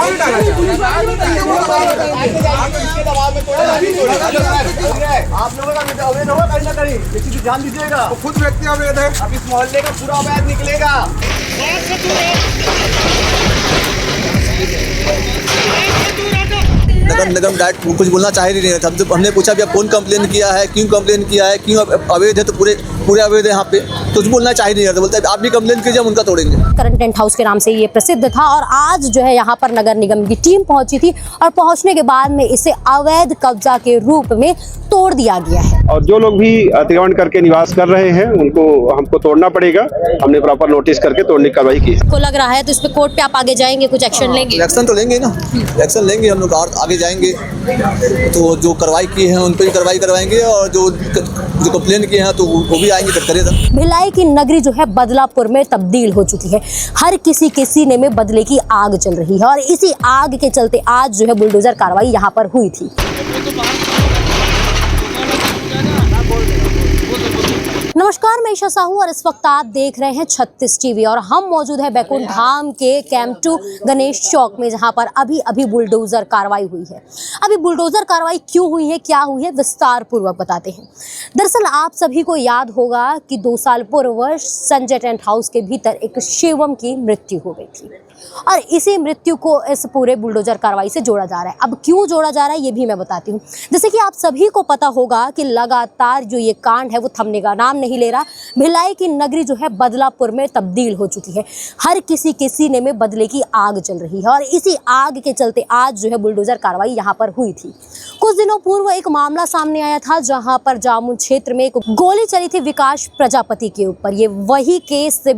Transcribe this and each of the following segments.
लोगों का अवैध होगा कहीं ना कहीं, किसी की ध्यान दीजिएगा। खुद व्यक्ति अवैध है, अब इस मोहल्ले का पूरा अवैध निकलेगा। नगर निगम डायरेक्ट कुछ बोलना चाह ही नहीं था। हमने पूछा भी आप कौन कंप्लेन किया है, क्यों कंप्लेन किया है, क्यों अवैध है, तो पूरे अवैध है यहाँ पे, कुछ बोलना चाह ही नहीं था। बोलते आप भी कंप्लेन कीजिए, हम उनका तोड़ेंगे। करंट टेंट हाउस के नाम से ये प्रसिद्ध था और आज जो है यहाँ पर नगर निगम की टीम पहुंची थी और पहुंचने के बाद में इसे अवैध कब्जा के रूप में तोड़ दिया गया है। और जो लोग भी अतिक्रमण करके निवास कर रहे हैं उनको हमको तोड़ना पड़ेगा। हमने प्रॉपर नोटिस करके तोड़ने की कार्रवाई की है। को लग रहा है तो इस पे कोर्ट पे आप आगे जाएंगे, कुछ एक्शन लेंगे? एक्शन तो लेंगे ना, एक्शन लेंगे हम लोग, और आगे जाएंगे तो जो कार्रवाई की है उन पर भी कार्रवाई करवाएंगे और जो कंप्लेन किए हैं तो वो भी आएंगे तब करेगा। भिलाई की नगरी जो है बदलापुर में तब्दील हो चुकी है। हर किसी के सीने में बदले की आग चल रही है और इसी आग के चलते आज जो है बुलडोजर कार्रवाई यहाँ पर हुई थी। नमस्कार, मैं ईशा साहू और इस वक्त आप देख रहे हैं 36 टीवी और हम मौजूद है बैकुंठ धाम के कैंप 2 गणेश चौक में, जहां पर अभी बुलडोजर कार्रवाई हुई है। अभी बुलडोजर कार्रवाई क्यों हुई है, क्या हुई है, विस्तार पूर्वक बताते हैं। दरअसल आप सभी को याद होगा कि 2 साल पूर्व संजय टेंट हाउस के भीतर एक शिवम की मृत्यु हो गई थी और इसी मृत्यु को इस पूरे बुलडोजर कार्रवाई से जोड़ा जा रहा है। अब क्यों जोड़ा जा रहा है ये भी मैं बताती हूँ। जैसे कि आप सभी को पता होगा कि लगातार जो ये कांड है वो थमने का नाम नहीं ले रहा। भिलाई की नगरी जो है बदलापुर में तब्दील हो चुकी है। हर किसी के सीने में बदले की आग चल रही है और इसी आग के चलते आज जो है बुलडोजर कार्रवाई यहाँ पर हुई थी। कुछ दिनों पूर्व एक मामला सामने आया था जहां पर जामुन क्षेत्र में एक गोली चली थी विकास प्रजापति के ऊपर। ये वही केस से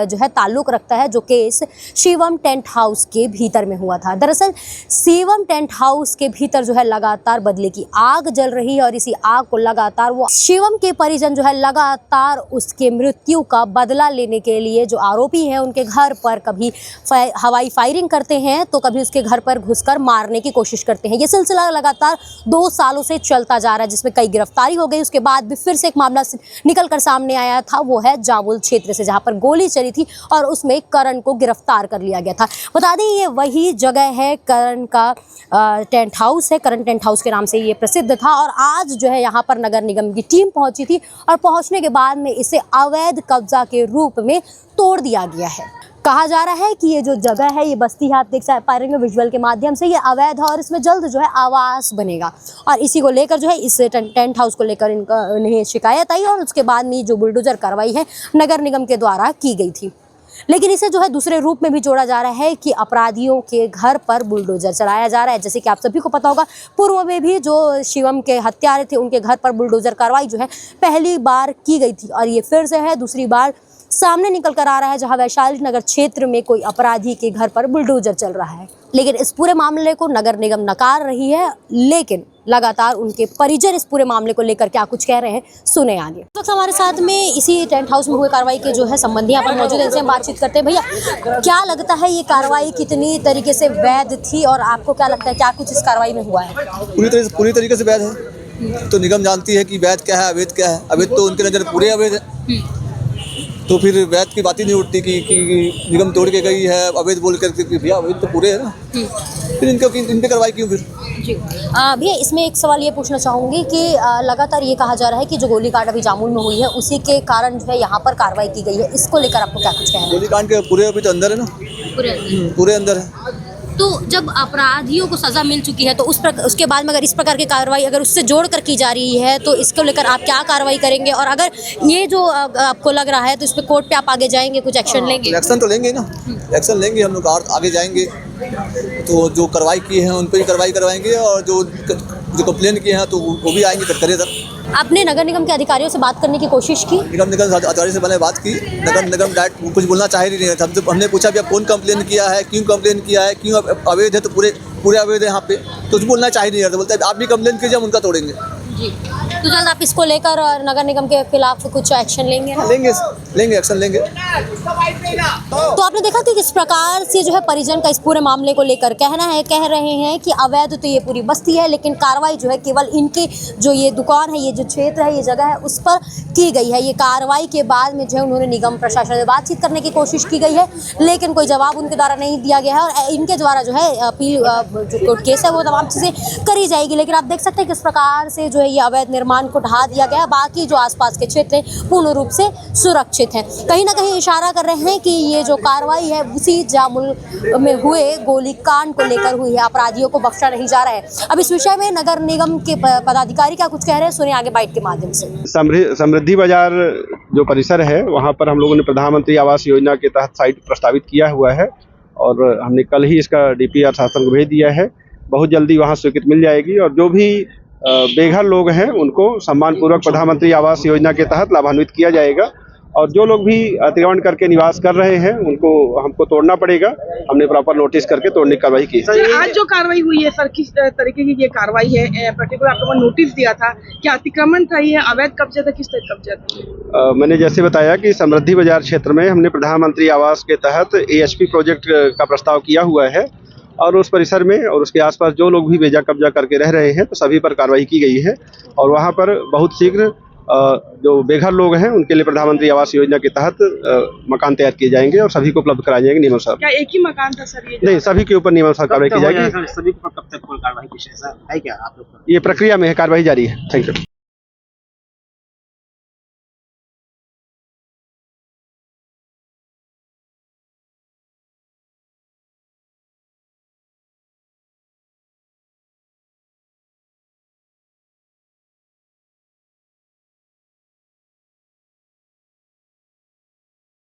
जो है ताल्लुक रखता है जो केस शिवम टेंट हाउस के भीतर में हुआ था। दरअसल शिवम टेंट हाउस के भीतर जो है लगातार बदले की आग जल रही है और इसी आग को लगातार वो शिवम के परिजन जो है लगातार उसके मृत्यु का बदला लेने के लिए जो आरोपी हैं उनके घर पर कभी हवाई फायरिंग करते हैं तो कभी उसके घर पर घुसकर मारने की कोशिश करते हैं। ये सिलसिला लगातार 2 सालों से चलता जा रहा है, जिसमें कई गिरफ्तारी हो गई। उसके बाद भी फिर से एक मामला निकल कर सामने आया था, वो है जामुन क्षेत्र से, जहां पर गोली चली थी और उसमें करण को गिरफ्तार कर लिया गया था। बता दें ये वही जगह है, करण का टेंट हाउस है। करण टेंट हाउस के नाम से ये प्रसिद्ध था और आज जो है यहाँ पर नगर निगम की टीम पहुंची थी और पहुंचने के बाद में इसे अवैध कब्जा के रूप में तोड़ दिया गया है। कहा जा रहा है कि ये जो जगह है, ये बस्ती है, आप देख पा रहे हैं विजुअल के माध्यम से, ये अवैध है और इसमें जल्द जो है आवास बनेगा। और इसी को लेकर जो है इस टेंट हाउस को लेकर इन्हें शिकायत आई और उसके बाद में जो बुलडोजर कार्रवाई है नगर निगम के द्वारा की गई थी। लेकिन इसे जो है दूसरे रूप में भी जोड़ा जा रहा है कि अपराधियों के घर पर बुलडोजर चलाया जा रहा है। जैसे कि आप सभी को पता होगा पूर्व में भी जो शिवम के हत्यारे थे उनके घर पर बुलडोजर कार्रवाई जो है पहली बार की गई थी और ये फिर से है, दूसरी बार सामने निकल कर आ रहा है जहां वैशाली नगर क्षेत्र में कोई अपराधी के घर पर बुलडोजर चल रहा है। लेकिन इस पूरे मामले को नगर निगम नकार रही है, लेकिन लगातार उनके परिजन इस पूरे मामले को लेकर क्या कुछ कह रहे हैं सुने आगे। तो हमारे साथ में इसी टेंट हाउस में हुए कार्रवाई के जो है संबंधी यहाँ पर मौजूद हैं, इनसे हम बातचीत करते हैं। भैया, क्या लगता है ये कार्रवाई कितनी तरीके से वैध थी और आपको क्या लगता है क्या कुछ इस कार्रवाई में हुआ है? पूरी तरीके से वैध है। तो निगम जानती है कि वैध क्या है, अवैध क्या है। अवैध तो उनके नजर पूरे अवैध है, तो फिर वैध की बात ही नहीं उठती कि निगम तोड़ के गई है, अवैध बोल कर भैया अवैध तो पूरे है ना, फिर इन पे कार्रवाई क्यों फिर? जी भैया, इसमें एक सवाल ये पूछना चाहूँगी कि लगातार ये कहा जा रहा है कि जो गोलीकांड अभी जामुन में हुई है उसी के कारण जो है यहाँ पर कार्रवाई की गई है, इसको लेकर आपको क्या कुछ कहना है? गोलीकांड के पूरे अभी तो अंदर है ना, पूरे अंदर है। तो जब अपराधियों को सजा मिल चुकी है तो उसके बाद में अगर इस प्रकार की कार्रवाई अगर उससे जोड़ कर की जा रही है तो इसको लेकर आप क्या कार्रवाई करेंगे? और अगर ये जो आपको लग रहा है तो इस पे कोर्ट पे आप आगे जाएंगे, कुछ एक्शन लेंगे? एक्शन तो लेंगे ना, एक्शन लेंगे हम लोग, और आगे जाएंगे तो जो कार्रवाई की है उन पर भी कार्रवाई करवाएंगे और जो कंप्लेन किए हैं तो वो भी आएंगे तब करेगा। आपने नगर निगम के अधिकारियों से बात करने की कोशिश की? निगम अधिकारी से मैंने बात की। नगर निगम डायरेक्ट कुछ बोलना चाह ही नहीं था। हमने पूछा भी आप कौन कंप्लेन किया है, क्यों कंप्लेन किया है, क्यों अवैध है, तो पूरे अवैध है यहाँ पे, तो कुछ बोलना चाह ही नहीं था। बोलते आप भी कंप्लेन कीजिए, हम उनका तोड़ेंगे। जी, तो जल्द आप इसको लेकर नगर निगम के खिलाफ कुछ एक्शन लेंगे ना? लेंगे एक्शन लेंगे। तो आपने देखा कि किस प्रकार से जो है परिजन का इस पूरे मामले को लेकर कह रहे हैं कि अवैध तो ये पूरी बस्ती है, लेकिन कार्रवाई जो है केवल इनके जो ये दुकान है, ये जो क्षेत्र है, ये जगह है, उस पर की गई है। ये कार्रवाई के बाद में जो है उन्होंने निगम प्रशासन से बातचीत करने की कोशिश की गई है, लेकिन कोई जवाब उनके द्वारा नहीं दिया गया है और इनके द्वारा जो है अपील जो कोर्ट केस है वो तमाम चीज़ें करी जाएगी। लेकिन आप देख सकते हैं किस प्रकार से जो है ये अवैध निर्माण को ढा दिया गया, बाकी जो आसपास के क्षेत्र हैं पूर्ण रूप से सुरक्षित हैं। कहीं ना कहीं इशारा कर रहे हैं कि ये जो कार्रवाई है उसी जामुल में हुए गोलीकांड को लेकर हुई है, अपराधियों को बख्शा नहीं जा रहा है। अब इस विषय में नगर निगम के पदाधिकारी क्या कुछ कह रहे हैं, सुनिए आगे बाइट के माध्यम से। समृद्धि बाजार जो परिसर है वहाँ पर हम लोगों ने प्रधानमंत्री आवास योजना के तहत साइट प्रस्तावित किया हुआ है और हमने कल ही इसका डीपीआर शासन को भेज दिया है। बहुत जल्दी वहाँ स्वीकृति मिल जाएगी और जो भी बेघर लोग हैं उनको सम्मानपूर्वक प्रधानमंत्री आवास योजना के तहत लाभान्वित किया जाएगा और जो लोग भी अतिक्रमण करके निवास कर रहे हैं उनको हमको तोड़ना पड़ेगा। हमने प्रॉपर नोटिस करके तोड़ने की कार्रवाई की। सर, आज जो कार्रवाई हुई है सर, किस तरीके की ये कार्रवाई है? पर्टिकुलर आप लोगों ने नोटिस दिया था, क्या अतिक्रमण था, ये अवैध कब्जा था, किस तरह कब्जा था? मैंने जैसे बताया कि समृद्धि बाजार क्षेत्र में हमने प्रधानमंत्री आवास के तहत AHP प्रोजेक्ट का प्रस्ताव किया हुआ है और उस परिसर में और उसके आसपास जो लोग भी बेजा कब्जा करके रह रहे हैं तो सभी पर कार्रवाई की गई है और वहाँ पर बहुत शीघ्र जो बेघर लोग हैं उनके लिए प्रधानमंत्री आवास योजना के तहत मकान तैयार किए जाएंगे और सभी को उपलब्ध कराए जाएंगे नियमानुसार। क्या एक ही मकान था सर ये? नहीं, सभी के ऊपर नियमानुसार कार्रवाई की जाएगी। सभी को कब तक कार्रवाई की है क्या आप लोग? ये प्रक्रिया में है, कार्रवाई जारी है। Thank you.